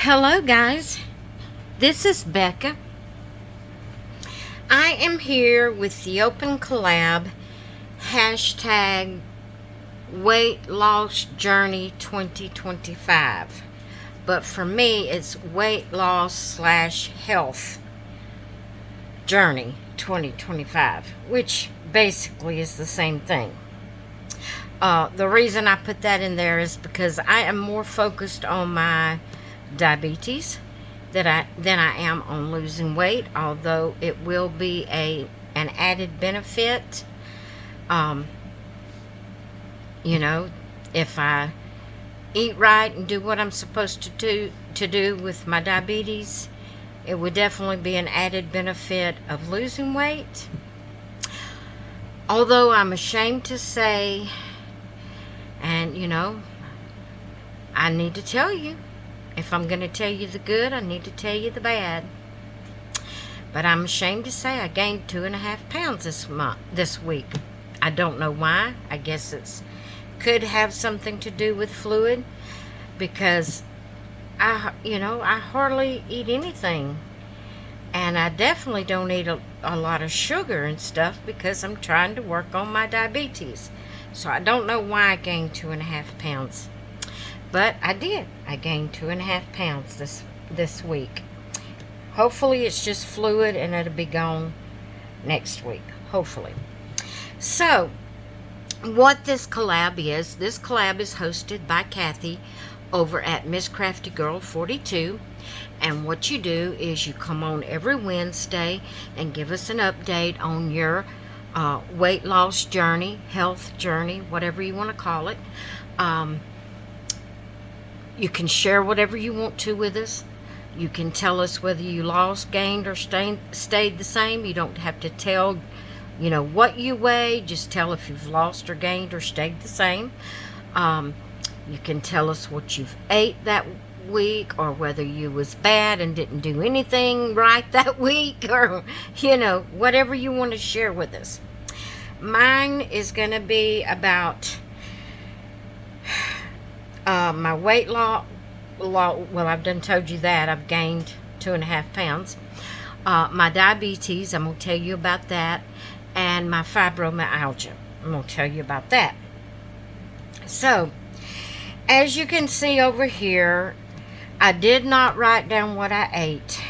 Hello guys, this is Becca. I am here with the open collab hashtag weight loss journey 2025, but for me it's weight loss slash health journey 2025, which basically is the same thing. The reason I put that in there is because I am more focused on my diabetes than I am on losing weight, although it will be an added benefit. If I eat right and do what I'm supposed to do with my diabetes, it would definitely be an added benefit of losing weight. Although I'm ashamed to say, and I need to tell you, if I'm going to tell you the good, I need to tell you the bad. But I'm ashamed to say I gained 2.5 pounds this week. I don't know why. I guess could have something to do with fluid, because I hardly eat anything. And I definitely don't eat a lot of sugar and stuff because I'm trying to work on my diabetes. So I don't know why I gained 2.5 pounds. But I did. I gained 2.5 pounds this week. Hopefully it's just fluid and it'll be gone next week. Hopefully. So, what this collab is hosted by Kathy over at Miss Crafty Girl 42. And what you do is you come on every Wednesday and give us an update on your weight loss journey, health journey, whatever you want to call it. You can share whatever you want to with us. You can tell us whether you lost, gained, or stayed the same. You don't have to tell, what you weigh. Just tell if you've lost or gained or stayed the same. You can tell us what you've ate that week, or whether you was bad and didn't do anything right that week, or, whatever you want to share with us. Mine is going to be about my weight loss. Well, I've done told you that I've gained 2.5 pounds. My diabetes, I'm going to tell you about that. And my fibromyalgia, I'm going to tell you about that. So, as you can see over here, I did not write down what I ate.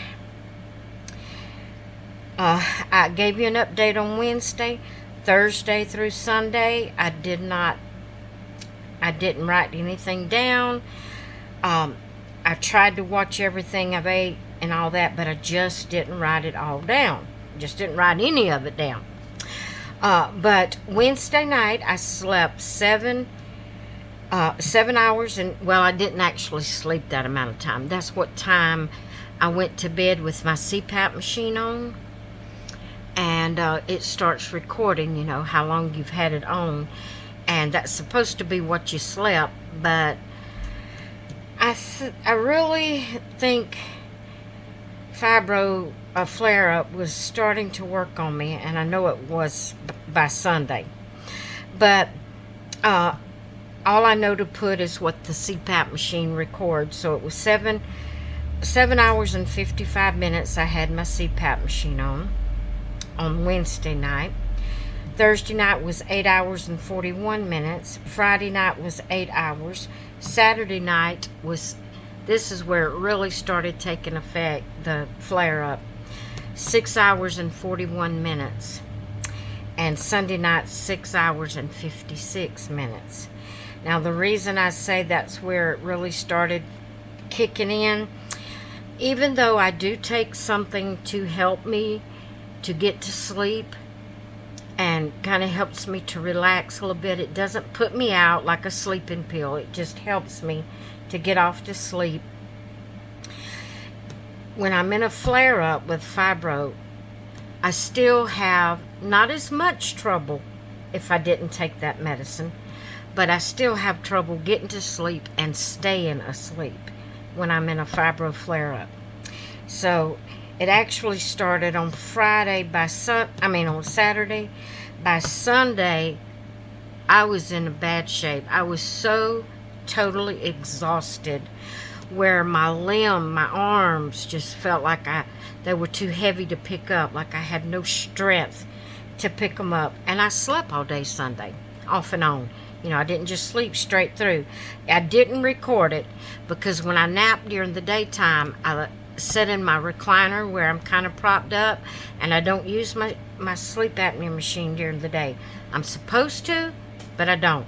I gave you an update on Wednesday. Thursday through Sunday, I didn't write anything down. I tried to watch everything I've ate and all that, but I just didn't write it all down. Just didn't write any of it down. But Wednesday night, I slept 7 hours, and well, I didn't actually sleep that amount of time. That's what time I went to bed with my CPAP machine on. And it starts recording, how long you've had it on. And that's supposed to be what you slept. But I really think fibro flare-up was starting to work on me. And I know it was by Sunday. But all I know to put is what the CPAP machine records. So it was 7 hours and 55 minutes I had my CPAP machine on Wednesday night. Thursday night was 8 hours and 41 minutes. Friday night was 8 hours. Saturday night this is where it really started taking effect, the flare-up. 6 hours and 41 minutes. And Sunday night, 6 hours and 56 minutes. Now, the reason I say that's where it really started kicking in, even though I do take something to help me to get to sleep and kind of helps me to relax a little bit, it doesn't put me out like a sleeping pill. It just helps me to get off to sleep. When I'm in a flare-up with fibro, I still have not as much trouble if I didn't take that medicine, but I still have trouble getting to sleep and staying asleep when I'm in a fibro flare-up. So it actually started on Saturday. By Sunday, I was in a bad shape. I was so totally exhausted where my arms just felt like they were too heavy to pick up, like I had no strength to pick them up. And I slept all day Sunday, off and on. You know, I didn't just sleep straight through. I didn't record it because when I nap during the daytime, I sit in my recliner where I'm kind of propped up, and I don't use my sleep apnea machine during the day. I'm supposed to, but I don't,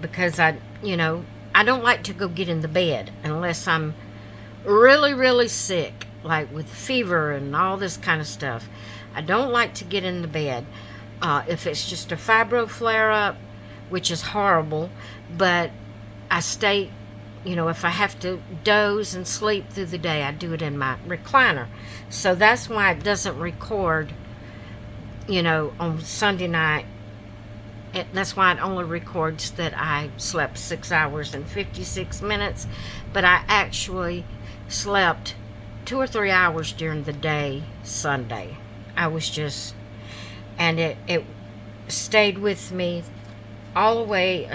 because I don't like to go get in the bed unless I'm really, really sick, like with fever and all this kind of stuff. I don't like to get in the bed. If it's just a fibro flare-up, which is horrible, but I stay, if I have to doze and sleep through the day, I do it in my recliner. So that's why it doesn't record, on Sunday night. That's why it only records that I slept 6 hours and 56 minutes, but I actually slept 2 or 3 hours during the day Sunday. And it stayed with me all the way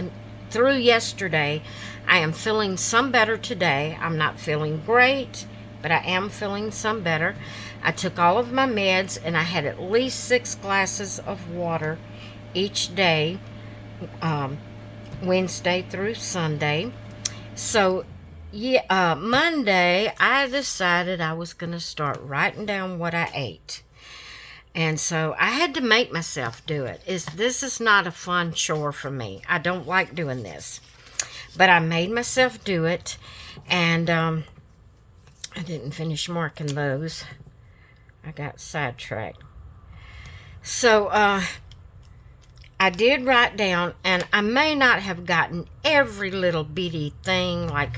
through yesterday. I am feeling some better today. I'm not feeling great, but I am feeling some better. I took all of my meds, and I had at least 6 glasses of water each day, Wednesday through Sunday. So Monday I decided I was going to start writing down what I ate. And so I had to make myself do it. This is not a fun chore for me. I don't like doing this. But I made myself do it. And I didn't finish marking those. I got sidetracked. So I did write down, and I may not have gotten every little bitty thing, like,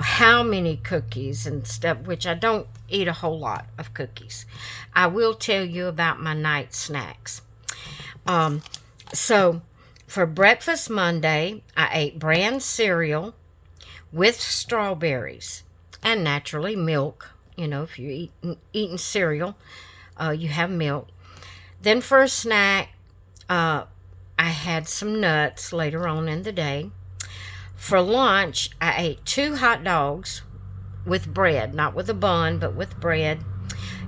how many cookies and stuff, which I don't eat a whole lot of cookies. I will tell you about my night snacks. So for breakfast Monday, I ate bran cereal with strawberries and naturally milk. If you're eating cereal, you have milk. Then for a snack, I had some nuts later on in the day. For lunch, I ate 2 hot dogs with bread, not with a bun, but with bread.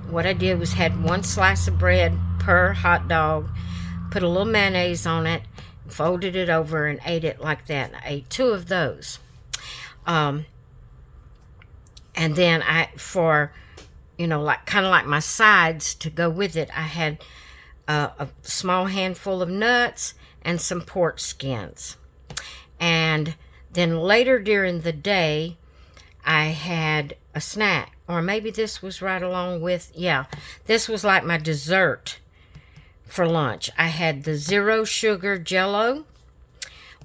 What I did was had 1 slice of bread per hot dog, put a little mayonnaise on it, folded it over, and ate it like that. I ate 2 of those. And then for kind of like my sides to go with it, I had a small handful of nuts and some pork skins. And then later during the day, I had a snack. Or maybe this was right along with, this was like my dessert for lunch. I had the 0 sugar Jell-O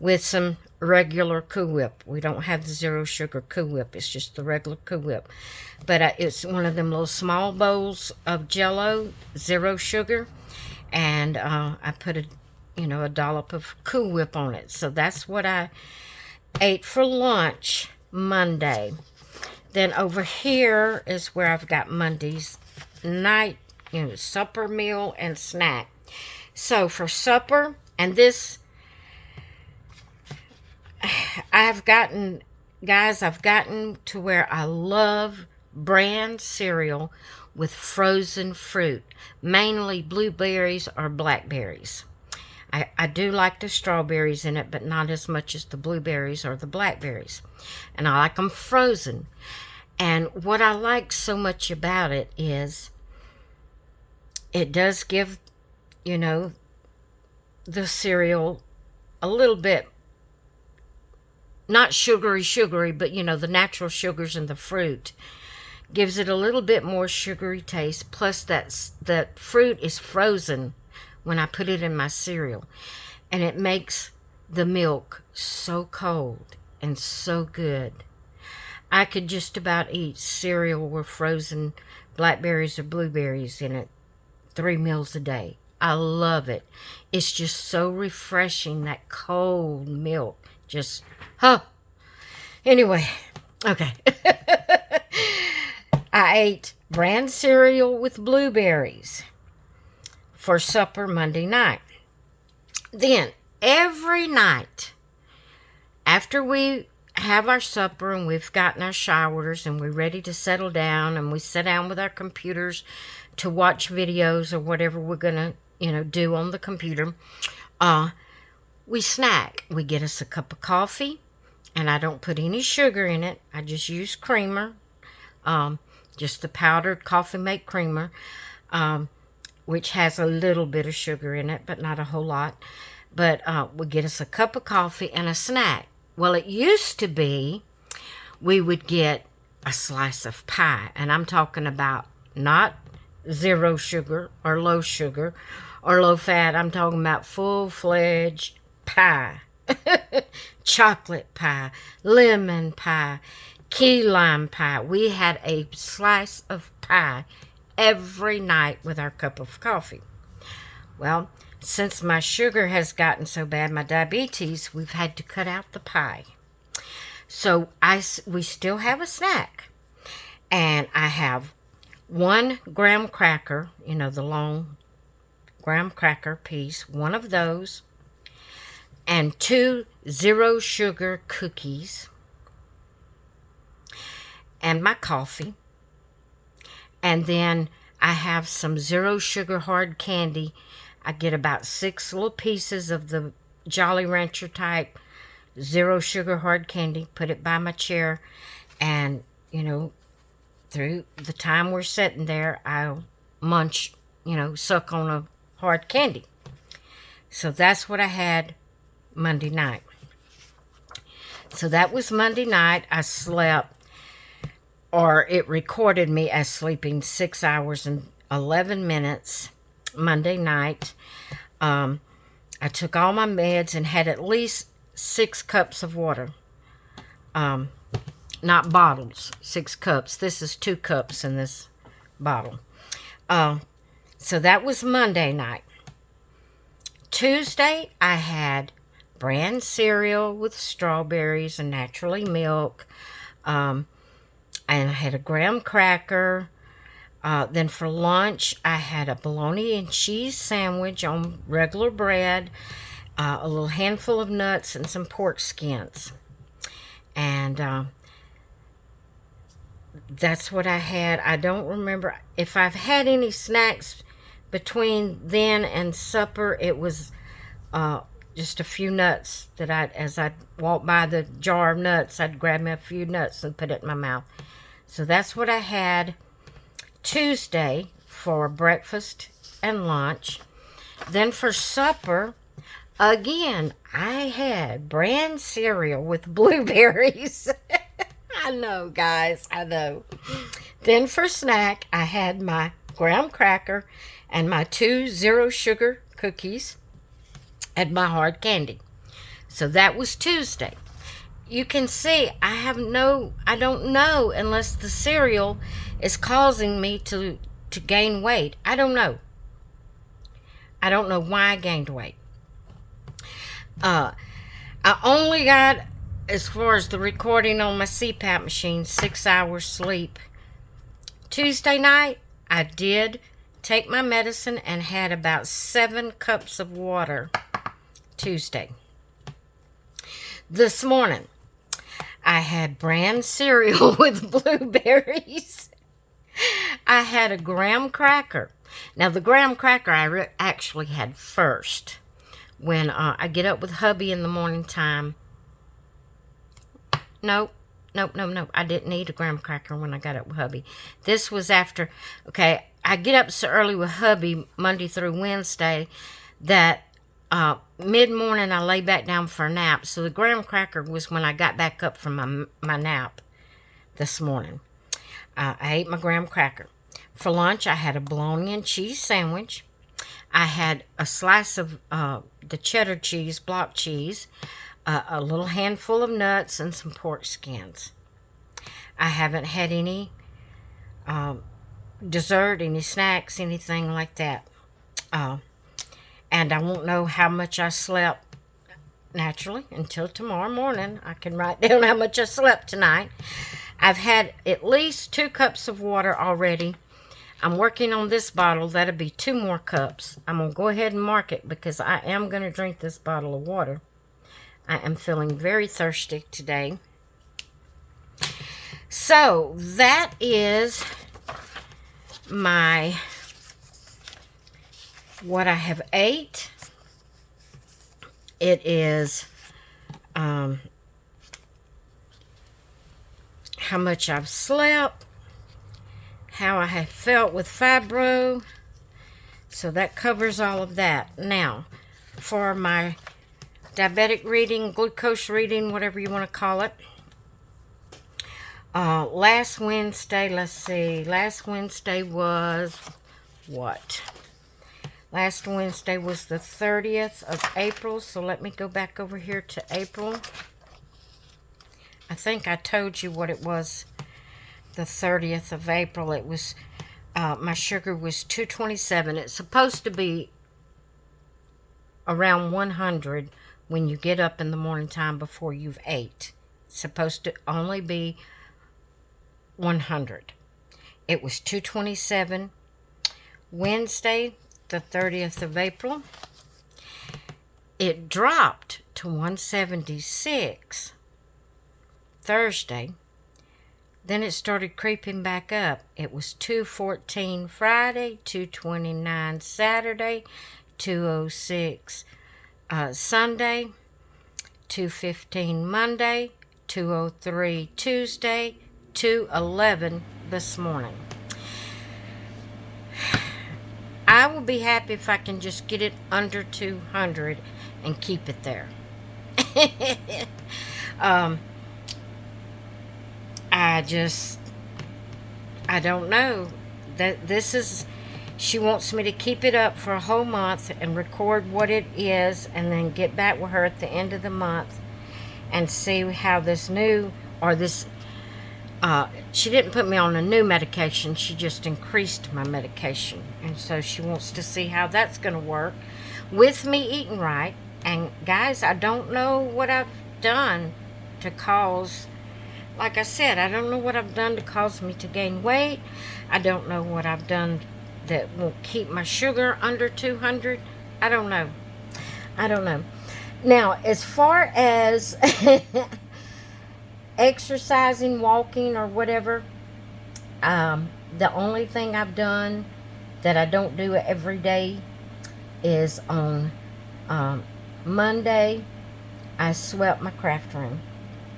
with some regular Cool Whip. We don't have the 0 sugar Cool Whip. It's just the regular Cool Whip. But it's one of them little small bowls of Jell-O, 0 sugar. And I put a dollop of Cool Whip on it. So that's what I ate for lunch Monday. Then over here is where I've got Monday's night, supper, meal, and snack. So for supper, and this, I've gotten to where I love bran cereal with frozen fruit, mainly blueberries or blackberries. I do like the strawberries in it, but not as much as the blueberries or the blackberries. And I like them frozen. And what I like so much about it is it does give, the cereal a little bit, not sugary, but, the natural sugars in the fruit. Gives it a little bit more sugary taste. Plus that fruit is frozen when I put it in my cereal. And it makes the milk so cold and so good. I could just about eat cereal with frozen blackberries or blueberries in it 3 meals a day. I love it. It's just so refreshing, that cold milk. Just, Anyway, okay. I ate bran cereal with blueberries for supper Monday night. Then, every night, after we have our supper and we've gotten our showers and we're ready to settle down and we sit down with our computers to watch videos or whatever we're going to, do on the computer, we snack. We get us a cup of coffee, and I don't put any sugar in it. I just use creamer, just the powdered coffee make creamer, which has a little bit of sugar in it, but not a whole lot. But we get us a cup of coffee and a snack. Well, it used to be we would get a slice of pie, and I'm talking about not zero sugar or low fat. I'm talking about full-fledged pie. Chocolate pie, lemon pie, key lime pie. We had a slice of pie every night with our cup of coffee. Well, since my sugar has gotten so bad, my diabetes, we've had to cut out the pie. So we still have a snack. And I have 1 graham cracker, the long graham cracker piece, one of those, and 2 zero sugar cookies, and my coffee. And then I have some zero sugar hard candy. I get about 6 little pieces of the Jolly Rancher type zero sugar hard candy, put it by my chair, and, through the time we're sitting there, I'll munch, suck on a hard candy. So that's what I had Monday night. So that was Monday night. I slept, or it recorded me as sleeping 6 hours and 11 minutes Monday night. I took all my meds and had at least 6 cups of water. Not bottles, 6 cups. This is 2 cups in this bottle. So that was Monday night. Tuesday, I had bran cereal with strawberries and naturally milk. And I had a graham cracker. Then for lunch, I had a bologna and cheese sandwich on regular bread, a little handful of nuts, and some pork skins. And that's what I had. I don't remember if I've had any snacks between then and supper. It was just a few nuts that as I walked by the jar of nuts, I'd grab me a few nuts and put it in my mouth. So that's what I had Tuesday for breakfast and lunch. Then for supper, again, I had bran cereal with blueberries. I know, guys, I know. Then for snack, I had my graham cracker and my 2 zero sugar cookies and my hard candy. So that was Tuesday. You can see I don't know unless the cereal is causing me to gain weight. I don't know. I don't know why I gained weight. I only got, as far as the recording on my CPAP machine, 6 hours sleep. Tuesday night, I did take my medicine and had about 7 cups of water Tuesday. This morning, I had bran cereal with blueberries. I had a graham cracker. Now, the graham cracker I actually had first. When I get up with hubby in the morning time. Nope. I didn't eat a graham cracker when I got up with hubby. This was after, okay, I get up so early with hubby Monday through Wednesday that mid-morning I lay back down for a nap. So the graham cracker was when I got back up from my nap this morning. I ate my graham cracker. For lunch, I had a bologna and cheese sandwich. I had a slice of the cheddar cheese, block cheese, a little handful of nuts, and some pork skins. I haven't had any dessert, any snacks, anything like that. And I won't know how much I slept, naturally, until tomorrow morning. I can write down how much I slept tonight. I've had at least 2 cups of water already. I'm working on this bottle. That'll be 2 more cups. I'm going to go ahead and mark it because I am going to drink this bottle of water. I am feeling very thirsty today. So that is what I have ate. It is how much I've slept, how I have felt with fibro. So that covers all of that. Now, for my diabetic reading, glucose reading, whatever you want to call it. Last Wednesday, let's see. Last Wednesday was what? Last Wednesday was the 30th of April. So let me go back over here to April. I think I told you what it was the 30th of April. It was, my sugar was 227. It's supposed to be around 100 when you get up in the morning time before you've ate. It's supposed to only be 100. It was 227 Wednesday, the 30th of April. It dropped to 176 Thursday. Then it started creeping back up. It was 214 Friday, 229 Saturday, 206 Sunday, 215 Monday, 203 Tuesday, 211 this morning. I will be happy if I can just get it under 200 and keep it there. I don't know. She wants me to keep it up for a whole month and record what it is and then get back with her at the end of the month and see how this new, or this, she didn't put me on a new medication, she just increased my medication. And so she wants to see how that's going to work with me eating right. And guys, I don't know what I've done to cause, like I said, I don't know what I've done to cause me to gain weight. I don't know what I've done that will keep my sugar under 200. I don't know. Now, as far as exercising, walking, or whatever, the only thing I've done that I don't do every day is on Monday, I swept my craft room.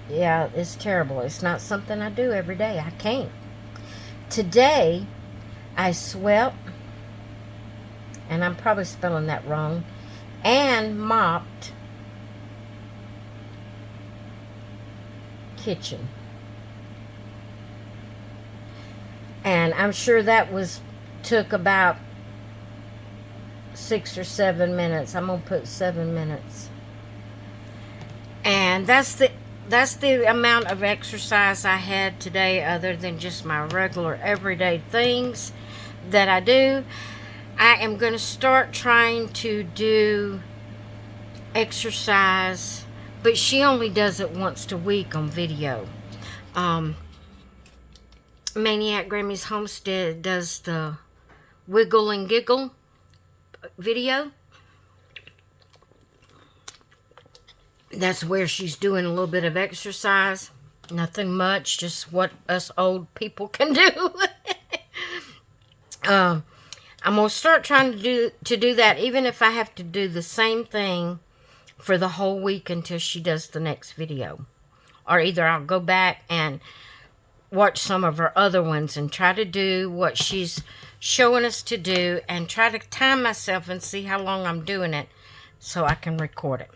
Yeah, it's terrible. It's not something I do every day. I can't. Today, I swept, and I'm probably spelling that wrong, and mopped kitchen. And I'm sure that took about 6 or 7 minutes. I'm going to put 7 minutes. And that's the amount of exercise I had today, other than just my regular everyday things that I do. I am going to start trying to do exercise, but she only does it once a week on video. Maniac Grammy's Homestead does the Wiggle and Giggle video. That's where she's doing a little bit of exercise. Nothing much, just what us old people can do. I'm going to start trying to do that, even if I have to do the same thing for the whole week until she does the next video. Or either I'll go back and watch some of her other ones and try to do what she's showing us to do, and try to time myself and see how long I'm doing it so I can record it.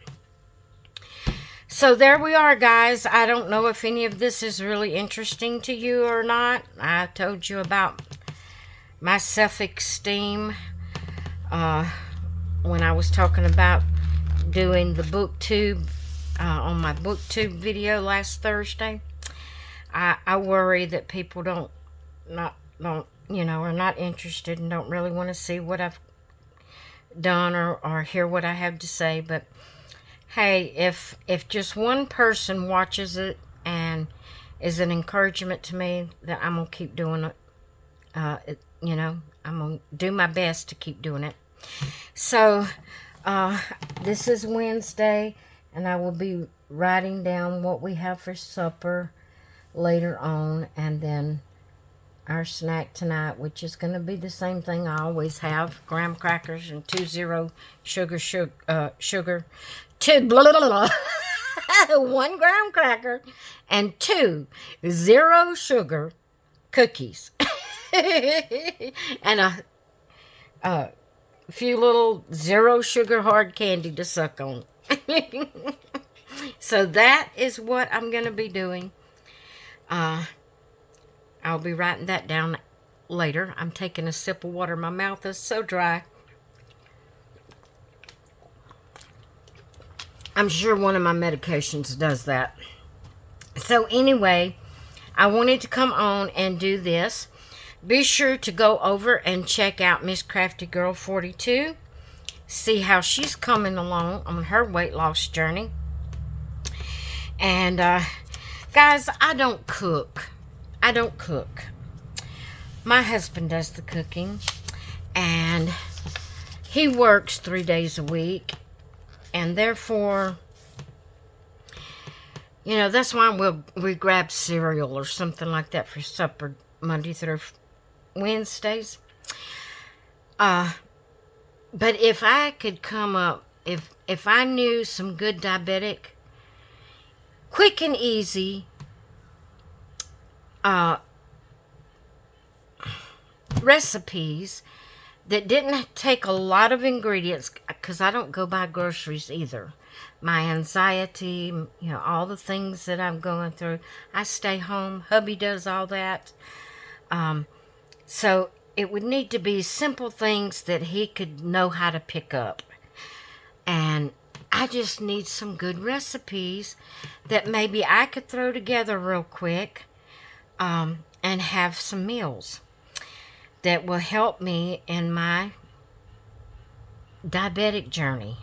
So there we are, guys. I don't know if any of this is really interesting to you or not. I told you about my self-esteem when I was talking about doing the booktube on my booktube video last Thursday. I worry that people are not interested and don't really want to see what I've done or hear what I have to say. But hey, if just one person watches it and is an encouragement to me, then I'm gonna keep doing it. I'm gonna do my best to keep doing it. So this is Wednesday, and I will be writing down what we have for supper later on, and then our snack tonight, which is going to be the same thing I always have: graham crackers and 2 sugar, two, blah, blah, blah, 1 graham cracker and 2 0 sugar cookies and a few little 0 sugar hard candy to suck on. So that is what I'm going to be doing. I'll be writing that down later. I'm taking a sip of water. My mouth is so dry. I'm sure one of my medications does that. So anyway, I wanted to come on and do this. Be sure to go over and check out Miss Crafty Girl 42. See how she's coming along on her weight loss journey. And guys, I don't cook. My husband does the cooking, and he works 3 days a week, and therefore, you know, that's why we grab cereal or something like that for supper Monday through Wednesdays. But if I could come up, if I knew some good diabetic, quick and easy recipes that didn't take a lot of ingredients, because I don't go buy groceries either. My anxiety, you know, all the things that I'm going through, I stay home. Hubby does all that. So it would need to be simple things that he could know how to pick up. And I just need some good recipes that maybe I could throw together real quick, and have some meals that will help me in my diabetic journey.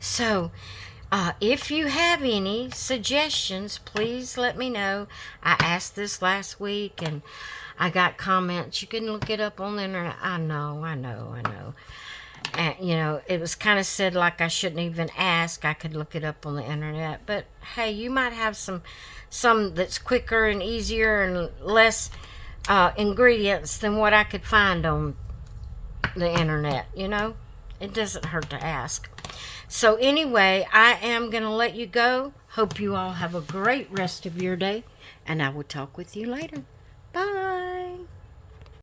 So, if you have any suggestions, please let me know. I asked this last week, and I got comments. You can look it up on the internet. I know. And, you know, it was kind of said like I shouldn't even ask. I could look it up on the internet. But, hey, you might have some that's quicker and easier and less ingredients than what I could find on the internet, you know. It doesn't hurt to ask. So anyway, I am going to let you go. Hope you all have a great rest of your day, and I will talk with you later. Bye.